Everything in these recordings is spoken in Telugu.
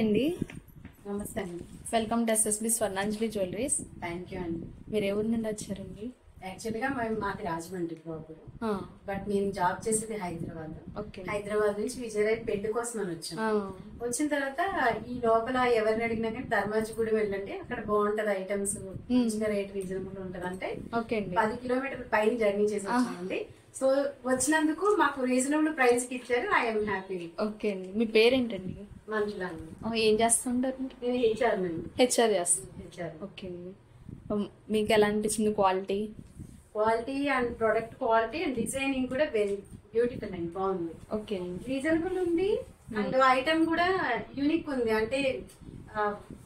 అండి. నమస్తే అండి. Welcome to SSB Swarnanjali jewelleries. Thank you అండి. మీరు ఏ ఊరు నుండి వచ్చారండి? యాక్చువల్గా మాది రాజమండ్రి ప్రాపర్, బట్ నేను జాబ్ చేసేది హైదరాబాద్. హైదరాబాద్ నుంచి విజయరాయ్ పెళ్లి కోసం అని వచ్చాను. వచ్చిన తర్వాత ఈ లోపల ఎవరిని అడిగినా కానీ ధర్మాజి గుడి వెళ్ళండి, అక్కడ బాగుంటది, ఐటమ్స్ మంచిగా రేట్ రీజనబుల్ ఉంటది అంటే 10 కిలోమీటర్ల పైన జర్నీ చేసి వచ్చామండి. సో వచ్చినందుకు మాకు రీజనబుల్ ప్రైస్ కి ఇచ్చారు. I'm happy. ఓకే అండి. మీ పేరేంటండి? మంజులా. ఏం చేస్తుంటారు? నేను హెచ్ఆర్ చేస్తాను. ఓకే అండి. మీకు ఎలా అనిపించింది quality? And product quality and designing కూడా వెరీ బ్యూటిఫుల్ అండి, బాగుంది. ఓకే, రీజనబుల్ ఉంది అండ్ ఐటమ్ కూడా యూనిక్ ఉంది. అంటే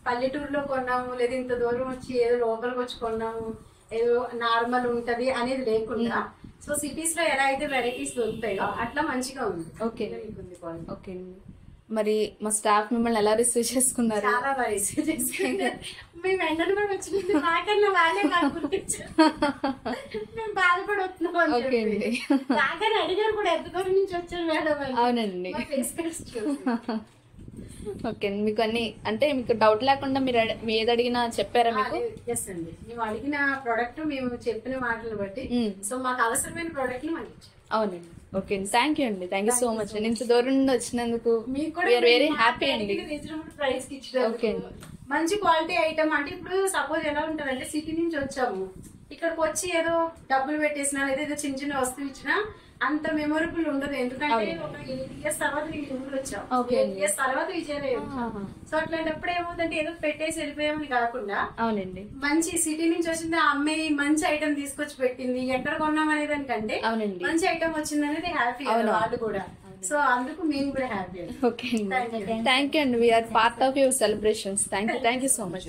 పల్లెటూరులో కొన్నాము లేదా ఇంత దూరం వచ్చి ఏదో లోపలికి వచ్చి కొన్నాము ఏదో నార్మల్ ఉంటది అనేది లేకుండా, సో సిటీస్ లో ఎలా అయితే వెరైటీస్ దొరుకుతాయో అట్లా మంచిగా ఉంది. Okay okay. మరి మా స్టాఫ్ మిమ్మల్ని ఎలా రిసీవ్ చేసుకున్నారు? చాలా బాగా రిసీవ్ చేసుకున్నారు. మేము వెంటనే కూడా వచ్చింది, నాకన్నా వాళ్ళే నాకు గుర్తించారు. మేము బాధపడి వస్తున్నాం నాకని అడిగారు కూడా, ఎంత దూరం నుంచి వచ్చారు మేడం. అవునండి. ఓకే. మీకు అన్ని అంటే మీకు డౌట్ లేకుండా మీరు ఏది అడిగినా చెప్పారా మీకు? ఎస్ అండి, మేము అడిగిన ప్రోడక్ట్ మేము చెప్పిన మాటలను బట్టి సో మాకు అవసరమైన ప్రోడక్ట్ ని మనకి ఇచ్చారు. అవునండి. ఓకే అండి. థ్యాంక్ యూ అండి. Thank you so much. ఇంత దూరం నుండి వచ్చినందుకు వెరీ హ్యాపీ అండి. రీజనబుల్ ప్రైస్ కి ఇచ్చారు. మంచి క్వాలిటీ ఐటమ్. అంటే ఇప్పుడు సపోజ్ ఎలా ఉంటదంటే సిటీ నుంచి వచ్చాము, ఇక్కడికి వచ్చి ఏదో డబ్బులు పెట్టేసినా లేదా ఏదో చిన్న చిన్న వస్తువు ఇచ్చినా అంత మెమొరబుల్ ఉండదు. ఎందుకంటే ఒక 8 years తర్వాత నేను ఊరు వచ్చాం, 8 years తర్వాత విజయనగరం. సో అట్లాంటప్పుడు ఏమవుతుందంటే ఏదో పెట్టేసి వెళ్ళిపోయామని కాకుండా, అవునండి, మంచి సిటీ నుంచి వచ్చింది ఆ అమ్మాయి మంచి ఐటమ్ తీసుకొచ్చి పెట్టింది, ఎక్కడ కొన్నాం అనే దానికంటే మంచి ఐటమ్ వచ్చింది అనేది హ్యాపీ వాళ్ళు కూడా. సో అందుకు మేము కూడా హ్యాపీ. ఓకే, థ్యాంక్ యూ అండి. We're part of your celebrations. Thank you so much.